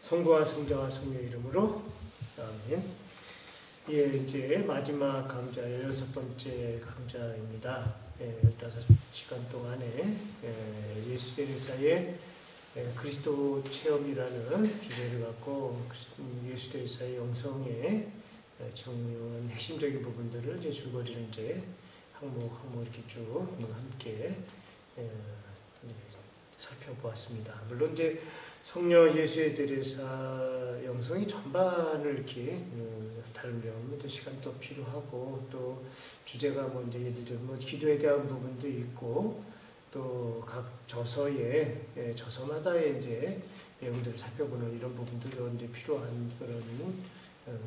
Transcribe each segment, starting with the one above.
성부와 성자와 성령의 이름으로 아멘. 예, 이제 마지막 강좌 16번째 강좌입니다. 15시간 동안에 예수 데레사의 그리스도 체험이라는 주제를 갖고 예수 데레사의 영성의 중요한 핵심적인 부분들을 이제 줄거리를 이제 항목 이렇게 쭉 함께 살펴보았습니다. 물론 이제 성녀 예수의 데레사 영성이 전반을 이렇게 다루려면 또 시간도 필요하고, 또 주제가 뭐 이제 예를 들면 뭐 기도에 대한 부분도 있고, 또 각 저서마다의 이제 내용들을 살펴보는 이런 부분들도 이제 필요한 그런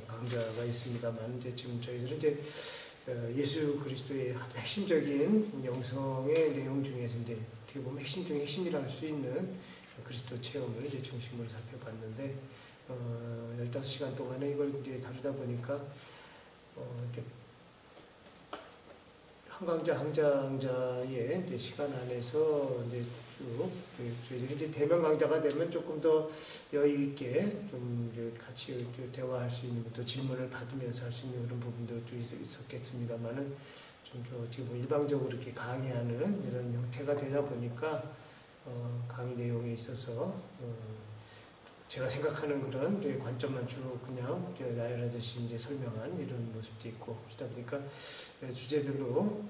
강좌가 있습니다만, 이제 지금 저희들은 이제 예수 그리스도의 핵심적인 영성의 내용 중에서 이제 어떻게 보면 핵심 중에 핵심이라 할 수 있는 그리스도 체험을 이제 중심으로 살펴봤는데, 15시간 동안에 이걸 이제 다루다 보니까 이렇게 한 강자의 이제 시간 안에서 이제 쭉 저희들이 이제 대면 강좌가 되면 조금 더 여유 있게 좀 같이 대화할 수 있는, 또 질문을 받으면서 할 수 있는 그런 부분도 좀 있었겠습니다만은, 좀 더 지금 일방적으로 이렇게 강의하는 이런 형태가 되다 보니까 강의 내용에 있어서 제가 생각하는 그런 관점만 주로 그냥 나열하듯이 이제 설명한 이런 모습도 있고, 그러다 보니까 주제별로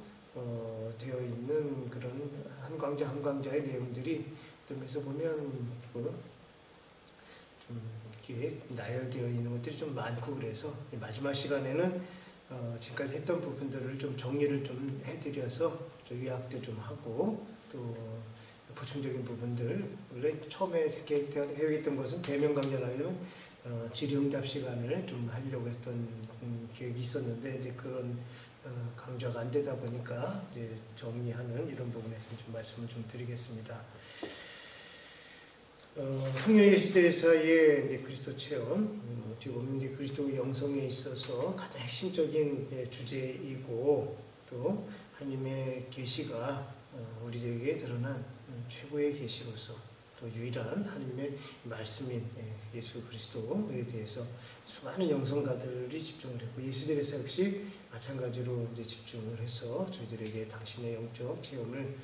되어 있는 그런 한 강자의 내용들이 점에서 보면 좀 이렇게 나열되어 있는 것들이 좀 많고, 그래서 마지막 시간에는 지금까지 했던 부분들을 좀 정리를 좀 해드려서 좀 요약도 좀 하고, 또 보충적인 부분들, 원래 처음에 계획했던 것은 대면 강좌라면 질의응답 시간을 좀 하려고 했던 계획이 있었는데, 이제 그런 강좌가 안 되다 보니까 이제 정리하는 이런 부분에서 좀 말씀을 좀 드리겠습니다. 성녀 예수 데레사의 이제 그리스도 체험, 어떻게 보면 이제 그리스도 영성에 있어서 가장 핵심적인 주제이고, 또 하나님의 계시가 우리에게 드러난 최고의 계시로서 또 유일한 하나님의 말씀인 예수 그리스도에 대해서 수많은 영성가들이 집중을 했고, 예수 데레사 역시 마찬가지로 이제 집중을 해서 저희들에게 당신의 영적 체험을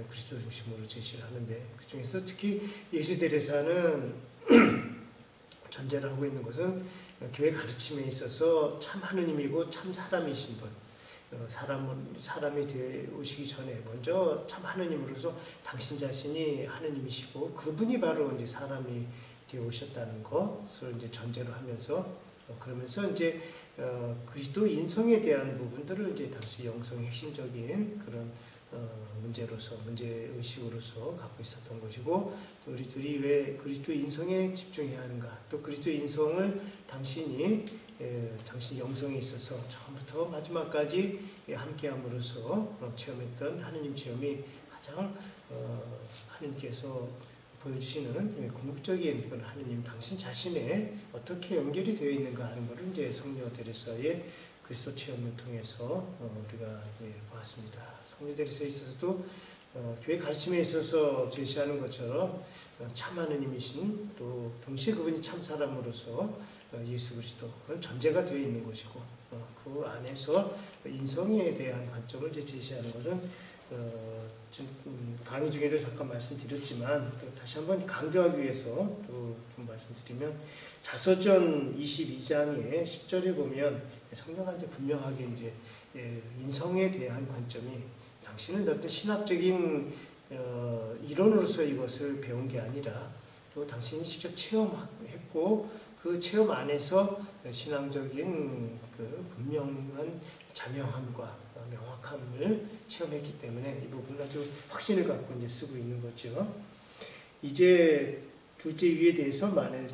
그리스도 중심으로 제시를 하는데, 그 중에서 특히 예수 데레사는 전제를 하고 있는 것은 교회 가르침에 있어서 참 하느님이고 참 사람이신 분, 사람이 되오시기 전에 먼저 참 하느님으로서 당신 자신이 하느님이시고 그분이 바로 이제 사람이 되오셨다는 것을 이제 전제로 하면서, 그러면서 이제 그리스도 인성에 대한 부분들을 이제 당시 영성의 핵심적인 그런 문제의식으로서 갖고 있었던 것이고, 또 우리들이 왜 그리스도 인성에 집중해야 하는가, 또 그리스도 인성을 당신 영성에 있어서 처음부터 마지막까지 함께함으로써 체험했던 하느님 체험이 가장 하느님께서 보여주시는 궁극적인 그런 하느님 당신 자신에 어떻게 연결이 되어 있는가 하는 것을 이제 성녀 데레사의 그리스도 체험을 통해서 우리가 보았습니다. 성녀 데레사에 있어서도 교회 가르침에 있어서 제시하는 것처럼 참 하느님이신, 또 동시에 그분이 참 사람으로서 예수 그리스도, 그건 전제가 되어 있는 것이고, 그 안에서 인성에 대한 관점을 이제 제시하는 것은 강의 중에도 잠깐 말씀드렸지만, 또 다시 한번 강조하기 위해서 또 좀 말씀드리면, 자서전 22장의 10절에 보면 성경가 이제 분명하게 이제 인성에 대한 관점이 당신은 어떤 신학적인 이론으로서 이것을 배운 게 아니라, 또 당신이 직접 체험했고 그 체험 안에서 신앙적인 그 분명한 자명함과 명확함을 체험했기 때문에 이 부분을 아주 확신을 갖고 이제 쓰고 있는 거죠. 이제 둘째 이유에 대해서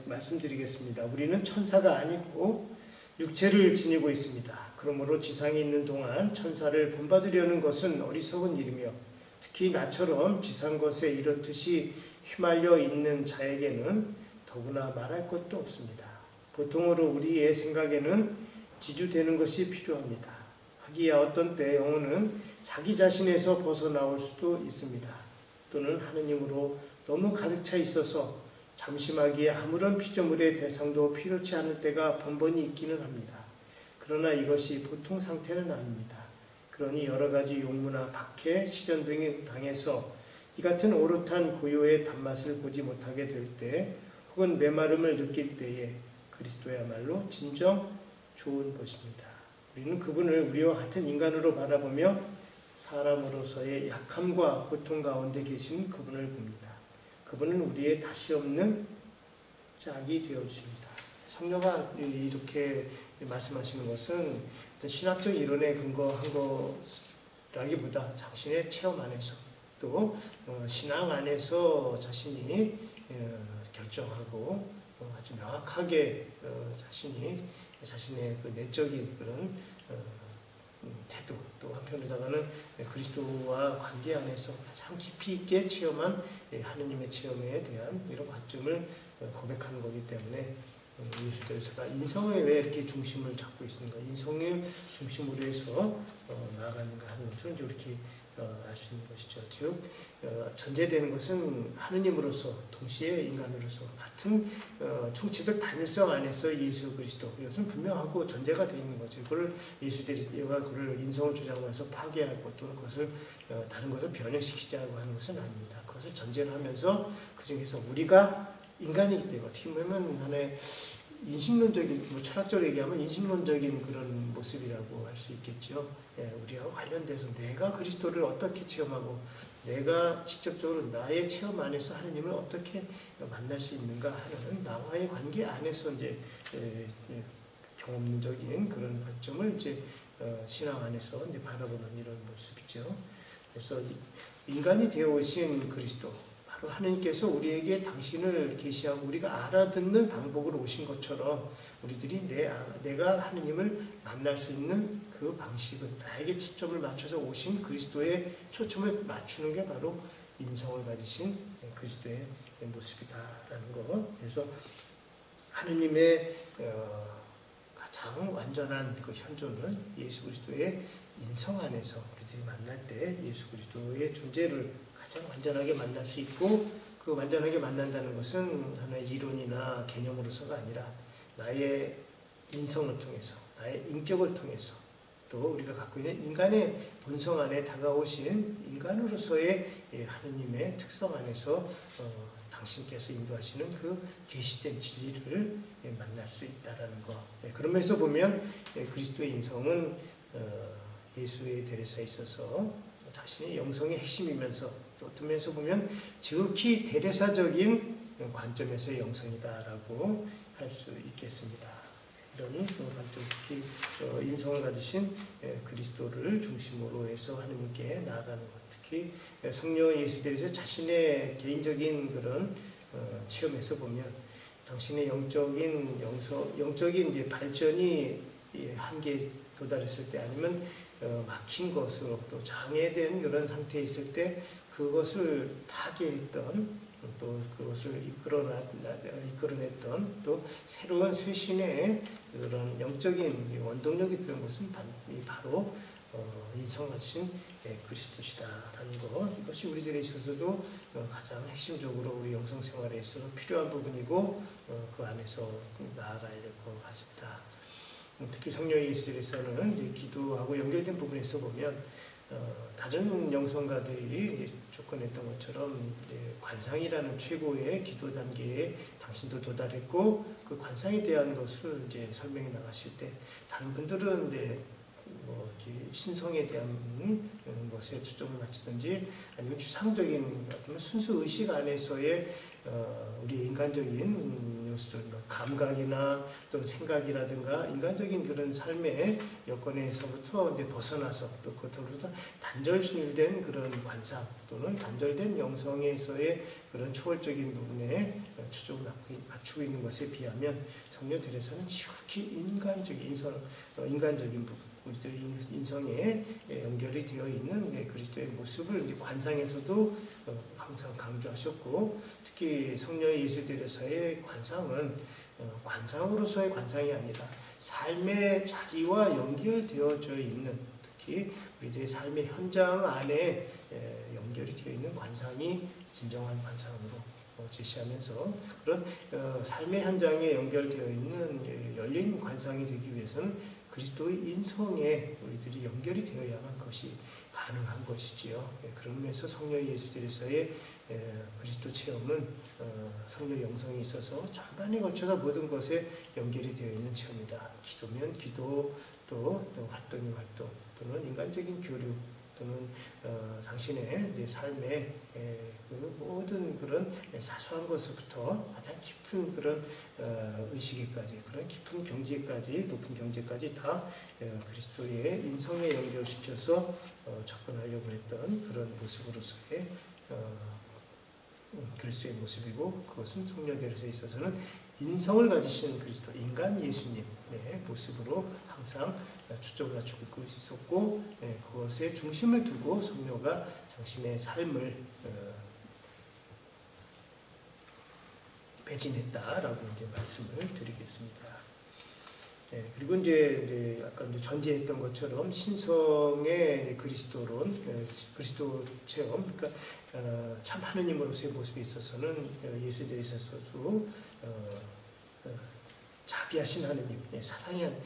말씀드리겠습니다. 우리는 천사가 아니고 육체를 지니고 있습니다. 그러므로 지상에 있는 동안 천사를 본받으려는 것은 어리석은 일이며, 특히 나처럼 지상 것에 이렇듯이 휘말려 있는 자에게는 더구나 말할 것도 없습니다. 보통으로 우리의 생각에는 지주되는 것이 필요합니다. 하기야 어떤 때 영혼은 자기 자신에서 벗어나올 수도 있습니다. 또는 하느님으로 너무 가득 차 있어서 잠심하기에 아무런 피조물의 대상도 필요치 않을 때가 번번이 있기는 합니다. 그러나 이것이 보통 상태는 아닙니다. 그러니 여러 가지 용무나 박해, 시련 등을 당해서 이 같은 오롯한 고요의 단맛을 보지 못하게 될 때, 혹은 메마름을 느낄 때에 그리스도야말로 진정 좋은 것입니다. 우리는 그분을 우리와 같은 인간으로 바라보며 사람으로서의 약함과 고통 가운데 계신 그분을 봅니다. 그분은 우리의 다시 없는 짝이 되어주십니다. 성녀가 이렇게 말씀하시는 것은 어떤 신학적 이론에 근거한 거라기보다 자신의 체험 안에서 또 신앙 안에서 자신이 결정하고 아주 명확하게 자신의 그 내적인 그런 태도, 또 한편으로다가는 그리스도와 관계 안에서 가장 깊이 있게 체험한 하느님의 체험에 대한 이런 관점을 고백하는 거기 때문에 예수께서가 인성에 왜 이렇게 중심을 잡고 있는가, 인성을 중심으로 해서 나아가는가 하는 것을 이렇게 알 수 있는 것이죠. 즉 전제되는 것은 하느님으로서 동시에 인간으로서 같은 총체적 단일성 안에서 예수 그리스도, 이것은 분명하고 전제가 되어 있는 거죠. 그걸 예수들이가 그를 인성을 주장하면서 파괴하고 또는 그것을 다른 것을 변형시키자고 하는 것은 아닙니다. 그것을 전제를 하면서 그 중에서 우리가 인간이기 때문에 어떻게 보면 하나의 인식론적인, 철학적으로 얘기하면 인식론적인 그런 모습이라고 할 수 있겠죠. 우리하고 관련돼서 내가 그리스도를 어떻게 체험하고 내가 직접적으로 나의 체험 안에서 하느님을 어떻게 만날 수 있는가 하는 나와의 관계 안에서 이제 경험적인 그런 관점을 이제 신앙 안에서 이제 바라보는 이런 모습이죠. 그래서 인간이 되어 오신 그리스도, 하느님께서 우리에게 당신을 계시하고 우리가 알아듣는 방법으로 오신 것처럼 우리들이 내가 하느님을 만날 수 있는 그 방식은 나에게 초점을 맞춰서 오신 그리스도의 초점을 맞추는 게 바로 인성을 가지신 그리스도의 모습이다라는 거. 그래서 하느님의 가장 완전한 그 현존은 예수 그리스도의 인성 안에서 우리들이 만날 때 예수 그리스도의 존재를 가장 완전하게 만날 수 있고, 그 완전하게 만난다는 것은 하나의 이론이나 개념으로서가 아니라 나의 인성을 통해서, 나의 인격을 통해서, 또 우리가 갖고 있는 인간의 본성 안에 다가오신 인간으로서의 하느님의 특성 안에서 당신께서 인도하시는 그 계시된 진리를 만날 수 있다는 것. 그러면서 보면 그리스도의 인성은 예수의 데레사에 있어서 자신의 영성의 핵심이면서 또 어떤 면에서 보면 지극히 데레사적인 관점에서의 영성이다라고 할 수 있겠습니다. 이런 관점, 특히 인성을 가지신 그리스도를 중심으로 해서 하느님께 나아가는 것, 특히 성령 예수께서 자신의 개인적인 그런 체험에서 보면 당신의 영적인 이제 발전이 한계에 도달했을 때, 아니면 막힌 것으로 또 장애된 그런 상태에 있을 때 그것을 타개했던, 또 그것을 이끌어냈던 또 새로운 쇄신의 그런 영적인 원동력이 되는 것은 바로 인성하신 그리스도시다라는 것. 이것이 우리들에 있어서도 가장 핵심적으로 우리 영성생활에 있어서 필요한 부분이고 그 안에서 나아가야 될 것 같습니다. 특히 성령 예수들에서는 이제 기도하고 연결된 부분에서 보면 다른 영성가들이 이제 접근했던 것처럼 이제 관상이라는 최고의 기도 단계에 당신도 도달했고, 그 관상에 대한 것을 이제 설명해 나가실 때 다른 분들은 이제 신성에 대한 것에 초점을 맞추든지, 아니면 추상적인 순수 의식 안에서의 우리 인간적인 요소들, 감각이나 또는 생각이라든가 인간적인 그런 삶의 여건에서부터 이제 벗어나서 또 그것으로부터 단절된 그런 관상 또는 단절된 영성에서의 그런 초월적인 부분에 초점을 맞추고 있는 것에 비하면 성녀 테레사는 지극히 인간적인 부분, 우리들의 인성에 연결이 되어 있는 그리스도의 모습을 이제 관상에서도 항상 강조하셨고, 특히 성녀 예수 테레사의 관상은 관상으로서의 관상이 아니라 삶의 자리와 연결되어져 있는, 특히 우리들의 삶의 현장 안에 연결이 되어 있는 관상이 진정한 관상으로 제시하면서 그런 삶의 현장에 연결되어 있는 열린 관상이 되기 위해서는 그리스도의 인성에 우리들이 연결이 되어야만 그것이 가능한 것이지요. 그런 면에서 성령 예수들에서의 그리스도 체험은 성령 영성이 있어서 전반에 걸쳐서 모든 것에 연결이 되어 있는 체험이다. 기도면 기도, 또 활동이면 활동, 또는 인간적인 교류, 또는 당신의 이제 삶의 그 모든 그런 사소한 것부터 가장 깊은 그런 의식에까지, 그런 깊은 경지까지, 높은 경지까지 다 그리스도의 인성에 연결시켜서 접근하려고 했던 그런 모습으로서의 그리스도의 모습이고, 그것은 성령들에서 있어서는 인성을 가지신 그리스도, 인간 예수님의 모습으로 항상 초점을 맞추고 있었고, 그것에 중심을 두고 성령가 당신의 삶을 매진했다라고 이제 말씀을 드리겠습니다. 그리고 이제 아까 이제 전제했던 것처럼 신성의 그리스도론, 그리스도 체험, 그러니까 참 하느님으로서의 모습에 있어서는 예수들에 있어서도 자비하신 하느님, 사랑의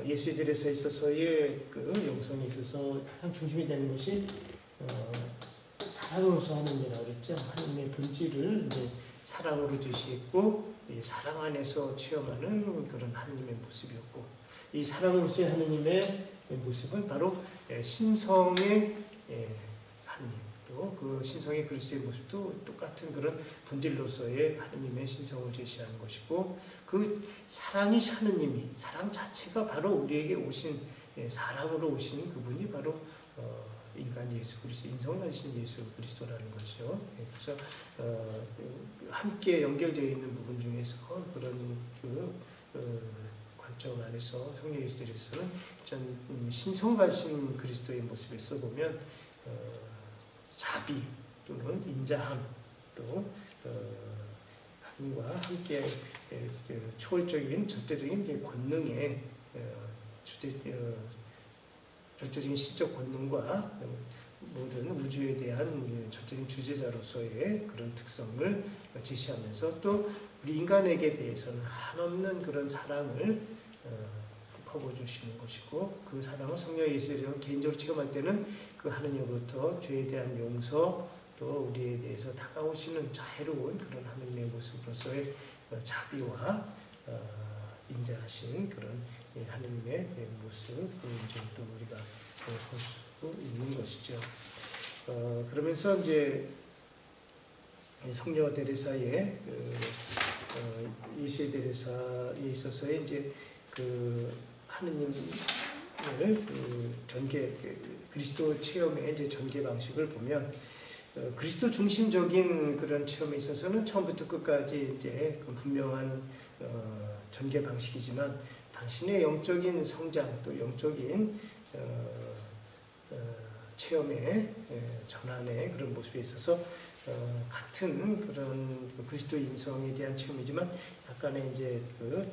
예수들에서 있어서의 그 영성에 있어서 가장 중심이 되는 것이 사랑으로서 하는 일이라고 그랬죠. 하느님의 본질을 이제 사랑으로 제시했고, 이 사랑 안에서 체험하는 그런 하느님의 모습이었고, 이 사랑으로서의 하느님의 모습은 바로 신성의 하느님, 또 그 신성의 그리스도의 모습도 똑같은 그런 본질로서의 하느님의 신성을 제시하는 것이고, 그 사랑이 하느님이, 사랑 자체가 바로 우리에게 오신, 사람으로 오신 그분이 바로 인간 예수 그리스도, 인성 가지신 예수 그리스도라는 것이죠. 그래서 함께 연결되어 있는 부분 중에서 그런 관점 안에서 성령 예수들에서는 신성 가지신 그리스도의 모습에서 보면 자비 또는 인자함, 또 하나님과 함께 초월적인 절대적인 권능의 절대적인 시적 권능과 모든 우주에 대한 절대적인 주제자로서의 그런 특성을 제시하면서, 또 우리 인간에게 대해서는 한없는 그런 사랑을 퍼부어주시는 것이고, 그 사랑을 성령 예수를 개인적으로 체험할 때는 그 하느님으로부터 죄에 대한 용서, 또 우리에 대해서 다가오시는 자애로운 그런 하느님의 모습으로서의 자비와 인자하신 그런 하느님의 모습, 이제 또 우리가 볼 수 있는 것이죠. 그러면서 이제 성녀 데레사의 예수의 데레사에 있어서의 이제 그 하느님을 전개, 그리스도 체험의 이제 전개 방식을 보면, 그리스도 중심적인 그런 체험에 있어서는 처음부터 끝까지 이제 그 분명한 전개 방식이지만, 당신의 영적인 성장, 또 영적인 체험의 전환의 그런 모습에 있어서 같은 그런 그리스도의 인성에 대한 체험이지만 약간의 이제 그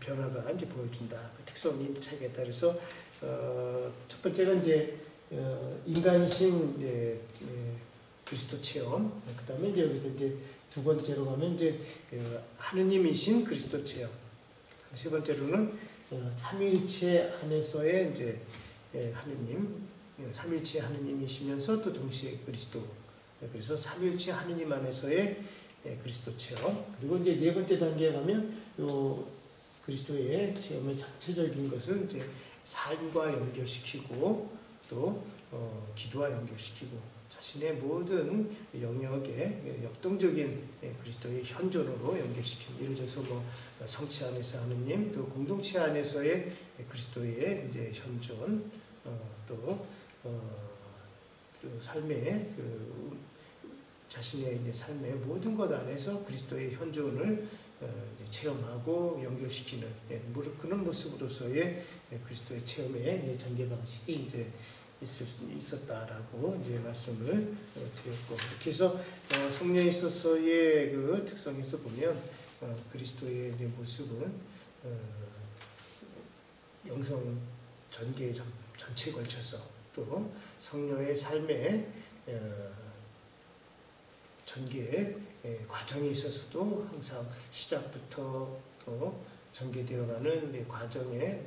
변화가 이제 보여준다. 그 특성이 차이가 따라서 첫 번째가 이제 인간이신 이제 그리스도 체험. 그다음에 이제 여기서 이제 두 번째로 가면 이제 하느님이신 그리스도 체험. 세 번째로는 삼위일체 안에서의 이제 하느님, 삼위일체 하느님이시면서 또 동시에 그리스도. 그래서 삼위일체 하느님 안에서의 그리스도 체험. 그리고 이제 네 번째 단계에 가면 요 그리스도의 체험의 자체적인 것을 이제 삶과 연결시키고, 또 기도와 연결시키고, 자신의 모든 영역에 역동적인 그리스도의 현존으로 연결시키는, 예를 들어서 뭐 성체 안에서 하느님, 또 공동체 안에서의 그리스도의 이제 현존, 또 삶의 자신의 이제 삶의 모든 것 안에서 그리스도의 현존을 이제 체험하고 연결시키는 무릎 꿇는 모습으로서의 그리스도의 체험의 전개 방식이 이제 있었다라고 이제 말씀을 드렸고, 이렇게 해서 성령에 있어서의 그 특성에서 보면 그리스도의 이제 모습은 영성 전개 전체에 걸쳐서, 또 성령의 삶의 전개 과정에 있어서도 항상 시작부터 또 전개되어가는 과정의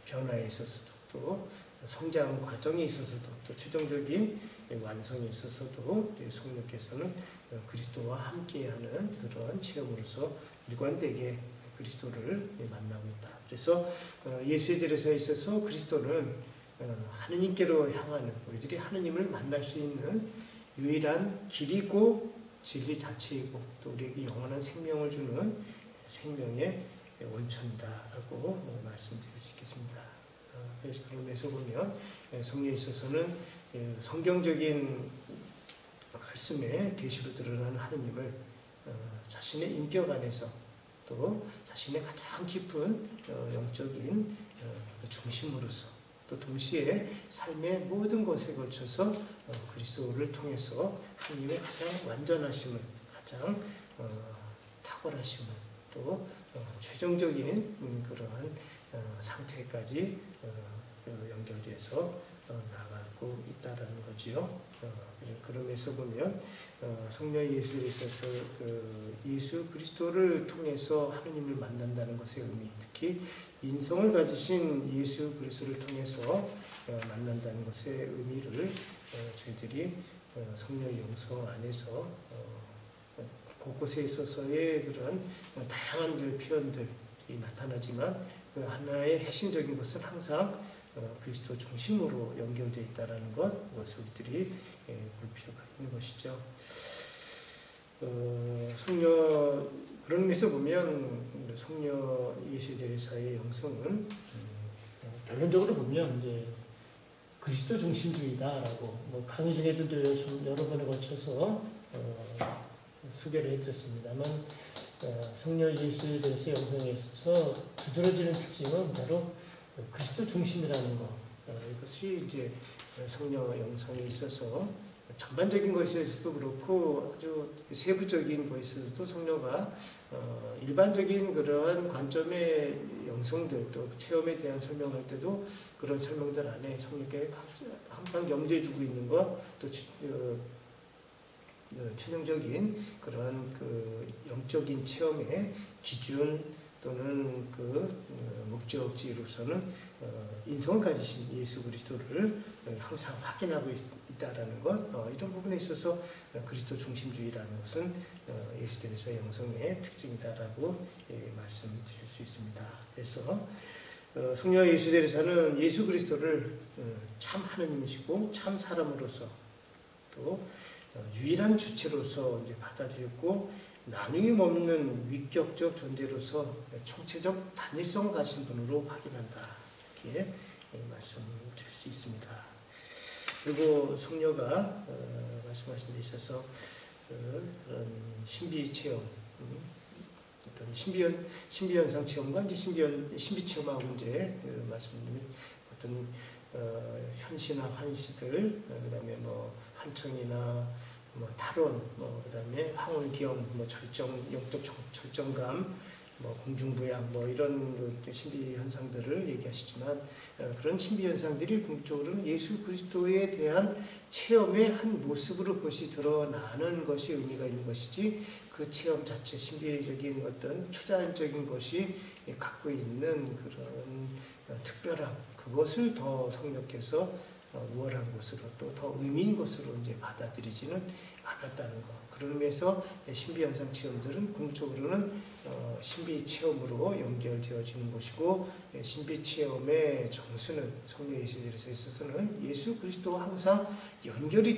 변화에 있어서도 또 성장 과정에 있어서도 또 최종적인 완성에 있어서도 성령께서는 그리스도와 함께하는 그러한 체험으로서 일관되게 그리스도를 만나고 있다. 그래서 예수에 대해서 있어서 그리스도는 하느님께로 향하는 우리들이 하느님을 만날 수 있는 유일한 길이고 진리 자체이고 또 우리에게 영원한 생명을 주는 생명의 원천이다라고 말씀드릴 수 있겠습니다. 그래서 그런 면에서 보면 성령에 있어서는 성경적인 말씀에 계시로 드러나는 하느님을 자신의 인격 안에서 또 자신의 가장 깊은 영적인 중심으로서 또 동시에 삶의 모든 것에 걸쳐서 그리스도를 통해서 하나님의 가장 완전하심을 가장 탁월하심을 또 최종적인 그러한 상태까지 연결돼서 나가고 있다라는 거지요. 그런 면에서 보면 성령 예수에 있어서 예수 그리스도를 통해서 하느님을 만난다는 것의 의미, 특히 인성을 가지신 예수 그리스도를 통해서 만난다는 것의 의미를 저희들이 성령 영성 안에서 곳곳에 있어서의 그런 다양한 표현들이 나타나지만 그 하나의 핵심적인 것은 항상 그리스도 중심으로 연결되어 있다는 그것을 우리들이 볼 필요가 있는 것이죠. 성령 그런 면에서 보면 성령 예수에 대해서의 영성은 결론적으로 보면 이제 그리스도 중심주의다라고 뭐 강의 중에도 좀 여러 번에 걸쳐서 소개를 해드렸습니다만 성령 예수에 대해서 영성에 있어서 두드러지는 특징은 바로 그리스도 중심이라는 것. 이것이 이제 성령 영성에 있어서 전반적인 것에 있어서도 그렇고 아주 세부적인 것에 있어서도 성령가 일반적인 그러한 관점의 영성들 또 체험에 대한 설명할 때도 그런 설명들 안에 성령께 항상 염두해주고 있는 것 또 최종적인 그러한 그 영적인 체험의 기준 또는 목적지로서는 인성을 가지신 예수 그리스도를 항상 확인하고 있다라는 것, 이런 부분에 있어서 그리스도 중심주의라는 것은 예수님에서 영성의 특징이다라고 말씀드릴 수 있습니다. 그래서 성령 예수님에서는 예수 그리스도를 참 하느님이시고 참 사람으로서 또 유일한 주체로서 이제 받아들였고 나누임 없는 위격적 존재로서 총체적 단일성 가진 분으로 확인한다. 이렇게 말씀드릴 수 있습니다. 그리고 성녀가 말씀하신 데 있어서 그런 신비 체험, 어떤 신비현상 체험과 이제 신비 체험하고 이제 말씀드리면 어떤 현시나 환시들, 그다음에 뭐 환청이나 뭐 탈원, 뭐 그다음에 황홀기험, 뭐 영적 절정감, 뭐 공중부양, 뭐 이런 신비 현상들을 얘기하시지만 그런 신비 현상들이 궁극적으로는 예수 그리스도에 대한 체험의 한 모습으로 그것이 드러나는 것이 의미가 있는 것이지 그 체험 자체 신비적인 어떤 초자연적인 것이 갖고 있는 그런 특별함 그것을 더 성령께서 우월한 것으로 또 더 의미 있는 것으로 이제 받아들이지는 않았다는 것. 그런 의미에서 신비 현상 체험들은 궁극적으로는 신비 체험으로 연결되어지는 것이고 신비 체험의 정수는 성령 예수에 있어서는 예수 그리스도와 항상 연결이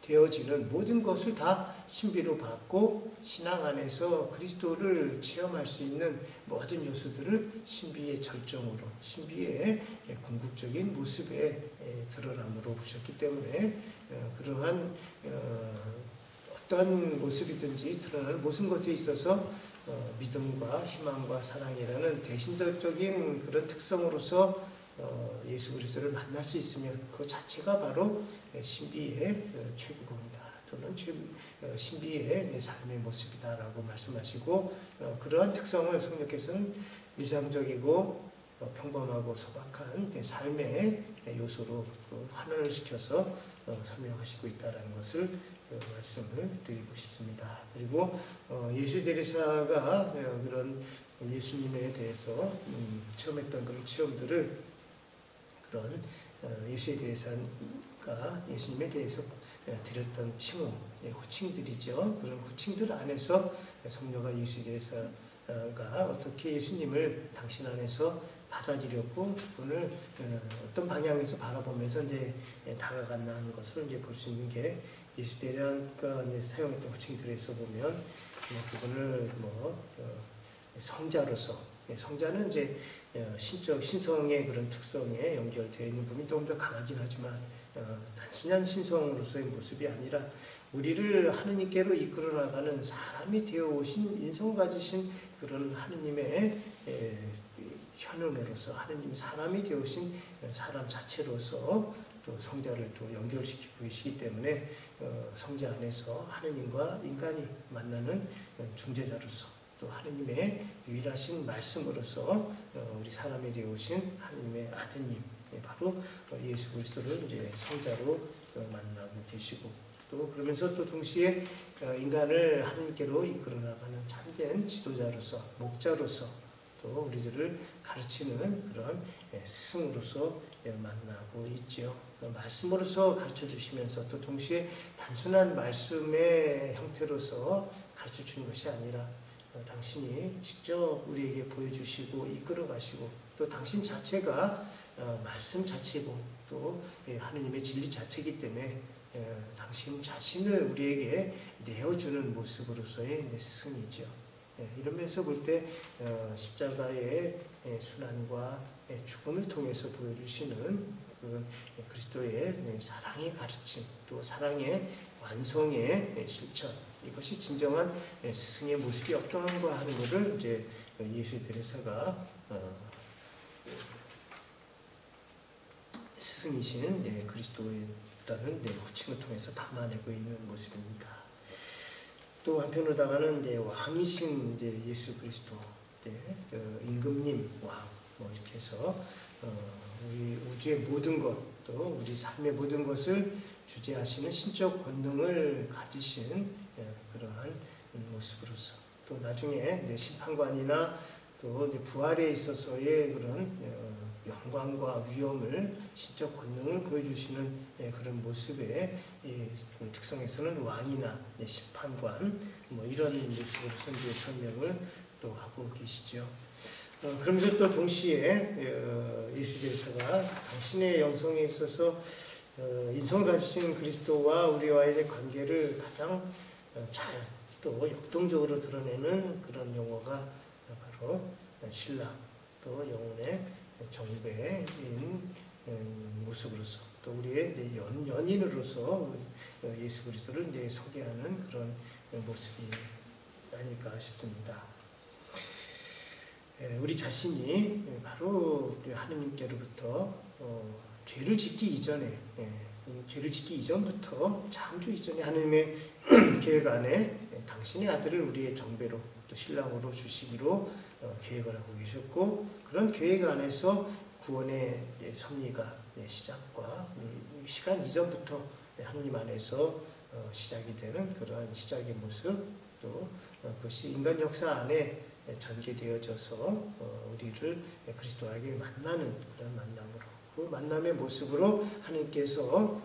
되어지는 모든 것을 다 신비로 받고 신앙 안에서 그리스도를 체험할 수 있는 모든 요소들을 신비의 절정으로 신비의 궁극적인 모습에 드러남으로 보셨기 때문에 그러한 어떤 모습이든지 드러나는 모든 것에 있어서 믿음과 희망과 사랑이라는 대신적인 그런 특성으로서 예수 그리스도를 만날 수 있으면 그 자체가 바로 신비의 최고봉이다 또는 신비의 내 삶의 모습이다라고 말씀하시고 그러한 특성을 성령께서는 일상적이고 평범하고 소박한 삶의 요소로 환원을 시켜서 설명하시고 있다는 것을 말씀을 드리고 싶습니다. 그리고 예수 대리사가 그런 예수님에 대해서 체험했던 그런 체험들을 그런 예수에 대해서가 예수님에 대해서 드렸던 칭호, 호칭들이죠. 그런 호칭들 안에서 성녀가 예수에 대해서가 어떻게 예수님을 당신 안에서 받아들였고 그분을 어떤 방향에서 바라보면서 이제 다가갔나 하는 것을 이제 볼 수 있는 게 예수 대리사가 이제 사용했던 호칭들에서 보면 그분을 성자로서, 성자는 이제 신적 신성의 그런 특성에 연결되어 있는 부분이 조금 더 강하긴 하지만 단순한 신성으로서의 모습이 아니라 우리를 하느님께로 이끌어 나가는 사람이 되어 오신 인성 가지신 그런 하느님의 현원으로서 하느님 사람이 되어 오신 사람 자체로서 또 성자를 또 연결시키고 계시기 때문에 성자 안에서 하느님과 인간이 만나는 중재자로서 또 하느님의 유일하신 말씀으로서 우리 사람이 되어 오신 하느님의 아드님 바로 예수 그리스도를 이제 성자로 만나고 계시고 또 그러면서 또 동시에 인간을 하느님께로 이끌어 나가는 참된 지도자로서 목자로서 또 우리들을 가르치는 그런 스승으로서 만나고 있지요. 말씀으로서 가르쳐 주시면서 또 동시에 단순한 말씀의 형태로서 가르쳐 주는 것이 아니라 당신이 직접 우리에게 보여주시고 이끌어 가시고 또 당신 자체가 말씀 자체고 또 하느님의 진리 자체이기 때문에 당신 자신을 우리에게 내어주는 모습으로서의 스승이죠. 이런 면에서 볼 때 십자가의 순환과 죽음을 통해서 보여주시는 그 그리스도의 사랑의 가르침 또 사랑의 완성의 실천 이것이 진정한 스승의 모습이 어떠한가 하는 것을 이제 예수 대리사가 스승이신 그리스도에 따른 호칭을 통해서 담아내고 있는 모습입니다. 또 한편으로다가는 왕이신 예수 그리스도, 임금님 왕, 이렇게 해서 우리 우주의 모든 것, 또 우리 삶의 모든 것을 주재하시는 신적 권능을 가지신 그러한 모습으로서 또 나중에 심판관이나 또 부활에 있어서의 그런 영광과 위엄을 신적 권능을 보여주시는 그런 모습의 특성에서는 왕이나 심판관 이런 모습으로서 이제 설명을 또 하고 계시죠. 그러면서 또 동시에 예수 대리사가 당신의 영성에 있어서 인성을 가지신 그리스도와 우리와의 관계를 가장 잘 또 역동적으로 드러내는 그런 용어가 바로 신랑 또 영혼의 정배인 모습으로서 또 우리의 연인으로서 예수 그리스도를 이제 소개하는 그런 모습이 아닐까 싶습니다. 우리 자신이 바로 하느님께로부터 죄를 짓기 이전에 죄를 짓기 이전부터 창조 이전에 하느님의 계획 안에 당신의 아들을 우리의 정배로 또 신랑으로 주시기로 계획을 하고 계셨고 그런 계획 안에서 구원의 섭리가 시작과 시간 이전부터 하느님 안에서 시작이 되는 그러한 시작의 모습 또 그것이 인간 역사 안에 전개되어져서 우리를 그리스도에게 만나는 그런 만남으로 그 만남의 모습으로 하나님께서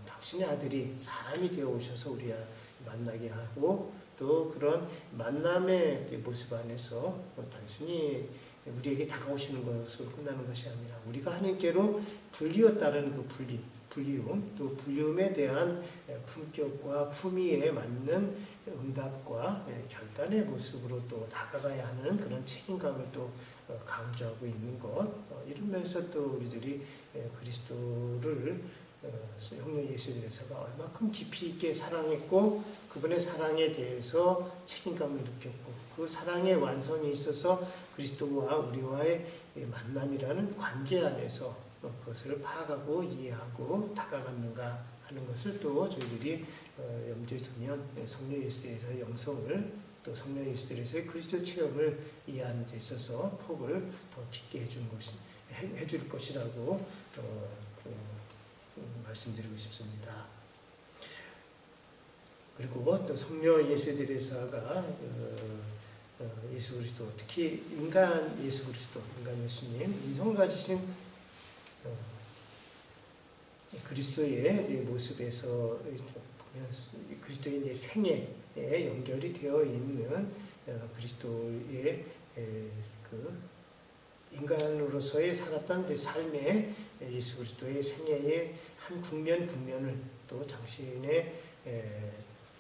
당신의 아들이 사람이 되어 오셔서 우리와 만나게 하고 또 그런 만남의 모습 안에서 단순히 우리에게 다가오시는 것으로 끝나는 것이 아니라 우리가 하나님께로 분리었다는 그 분리움 또 분리움에 대한 품격과 품위에 맞는 응답과 결단의 모습으로 또 다가가야 하는 그런 책임감을 또 강조하고 있는 것 이런 면에서 또 우리들이 그리스도를 형녀 예수 대리사가 얼마큼 깊이 있게 사랑했고 그분의 사랑에 대해서 책임감을 느꼈고 그 사랑의 완성에 있어서 그리스도와 우리와의 만남이라는 관계 안에서 그것을 파악하고 이해하고 다가갔는가 하는 것을 또 저희들이 염두에 두면 성령 예수 대리사의 영성을 또 성령 예수 대리사의 그리스도 체험을 이해하는 데 있어서 폭을 더 깊게 해줄 것이라고 말씀드리고 싶습니다. 그리고 또 성녀 예수에 대해서가 예수 그리스도, 특히 인간 예수 그리스도, 인간 예수님, 인성 가지신 그리스도의 모습에서 보면 그리스도의 생애에 연결이 되어 있는 그리스도의 그 인간으로서의 살았던 삶의 예수 그리스도의 생애의 한 국면을 또 당신의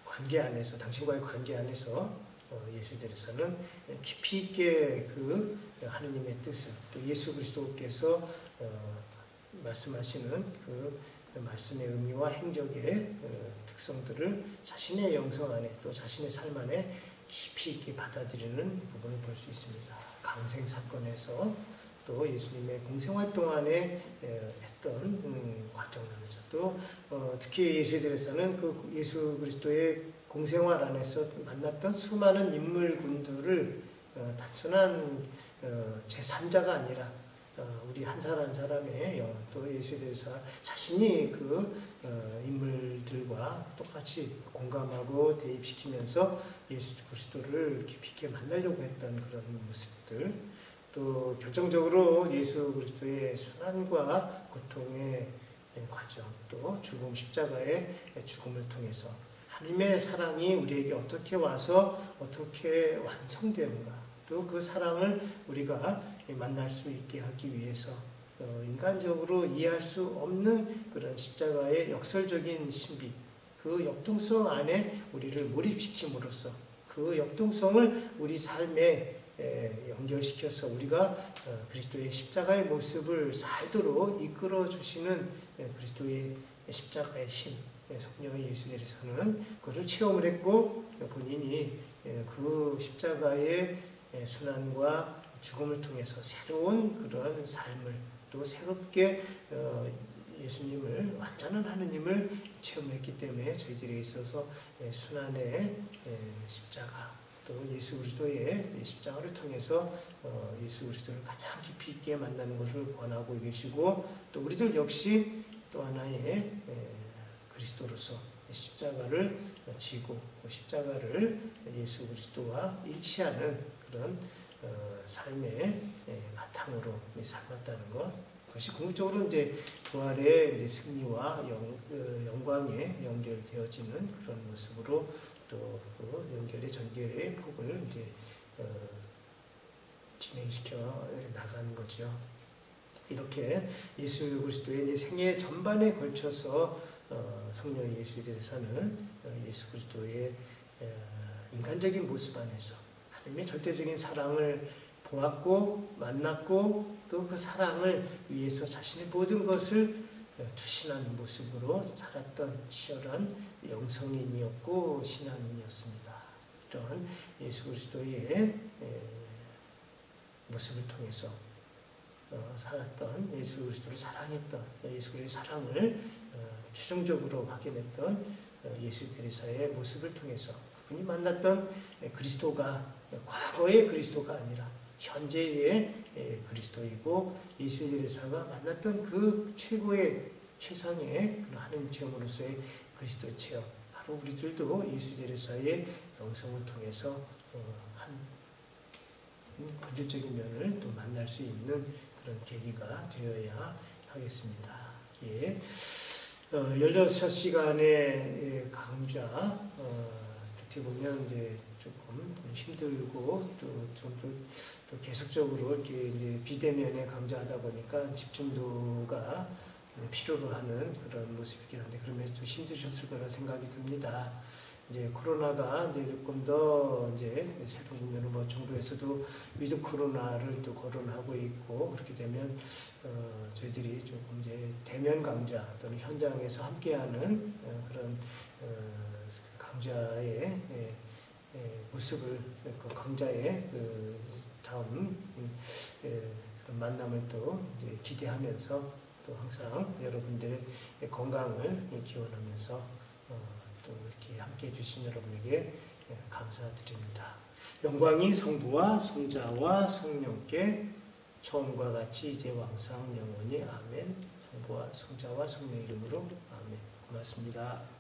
관계 안에서, 당신과의 관계 안에서 예수님께서는 깊이 있게 그 하느님의 뜻을, 또 예수 그리스도께서 말씀하시는 그 말씀의 의미와 행적의 특성들을 자신의 영성 안에, 또 자신의 삶 안에 깊이 있게 받아들이는 부분을 볼 수 있습니다. 강생 사건에서 또 예수님의 공생활동 안에 했던 과정에서 또 특히 예수에 대해서는 그 예수 그리스도의 공생활 안에서 만났던 수많은 인물군들을 단순한 제3자가 아니라 우리 한 사람 한 사람의 또 예수에 대해서 자신이 그 인물들과 똑같이 공감하고 대입시키면서 예수 그리스도를 깊이 있게 만나려고 했던 그런 모습들, 또 결정적으로 예수 그리스도의 순환과 고통의 과정, 또 죽음, 십자가의 죽음을 통해서 하나님의 사랑이 우리에게 어떻게 와서 어떻게 완성되는가, 또 그 사랑을 우리가 만날 수 있게 하기 위해서 인간적으로 이해할 수 없는 그런 십자가의 역설적인 신비, 그 역동성 안에 우리를 몰입시킴으로써 그 역동성을 우리 삶에 연결시켜서 우리가 그리스도의 십자가의 모습을 살도록 이끌어 주시는 그리스도의 십자가의 신, 성령 예수님께서는 그것을 체험을 했고 본인이 그 십자가의 순환과 죽음을 통해서 새로운 그런 삶을, 또 새롭게 예수님을, 완전한 하느님을 체험했기 때문에 저희들에 있어서 순환의 십자가, 또 예수 그리스도의 십자가를 통해서 예수 그리스도를 가장 깊이 있게 만나는 것을 권하고 계시고, 또 우리들 역시 또 하나의 그리스도로서 십자가를 지고 십자가를 예수 그리스도와 일치하는 그런 삶의 바탕으로 삶았다는 것, 그것이 궁극적으로 이제 부활의 이제 승리와 영광에 연결되어지는 그런 모습으로 또 그 연결의 전결의 폭을 이제 진행시켜 나가는 거죠. 이렇게 예수 그리스도의 이제 생애 전반에 걸쳐서 성령 예수에 대해서는 예수 그리스도의 인간적인 모습 안에서 하나님의 절대적인 사랑을 보았고 만났고, 또 그 사랑을 위해서 자신의 모든 것을 투신하는 모습으로 살았던 치열한 영성인이었고 신앙인이었습니다. 이런 예수 그리스도의 모습을 통해서 살았던, 예수 그리스도를 사랑했던, 예수 그리스도의 사랑을 최종적으로 확인했던 예수 그리스도의 모습을 통해서 그분이 만났던 그리스도가 과거의 그리스도가 아니라 현재의 그리스도이고, 예수 그리스도가 만났던 그 최고의 최상의 하나님 체험으로서의 그리스도 체험, 바로 우리들도 예수 그리스도의 영성을 통해서 한 본질적인 면을 또 만날 수 있는 그런 계기가 되어야 하겠습니다. 예. 16시간의 강좌, 어떻게 보면 이제 조금 힘들고 또 계속적으로 이렇게 이제 비대면에 강좌하다 보니까 집중도가 필요로 하는 그런 모습이긴 한데, 그러면 좀 힘드셨을 거라 생각이 듭니다. 이제 코로나가 이제 조금 더 이제 새로운 국면으로 뭐 정부에서도 위드 코로나를 또 거론하고 있고, 그렇게 되면 저희들이 조금 이제 대면 강좌 또는 현장에서 함께하는 그런 강좌의 모습을, 그 강좌의 그 다음 그런 만남을 또 이제 기대하면서, 또 항상 여러분들의 건강을 기원하면서 또 이렇게 함께 해주신 여러분에게 감사드립니다. 영광이 성부와 성자와 성령께 처음과 같이 이제 왕상 영원히 아멘. 성부와 성자와 성령의 이름으로 아멘. 고맙습니다.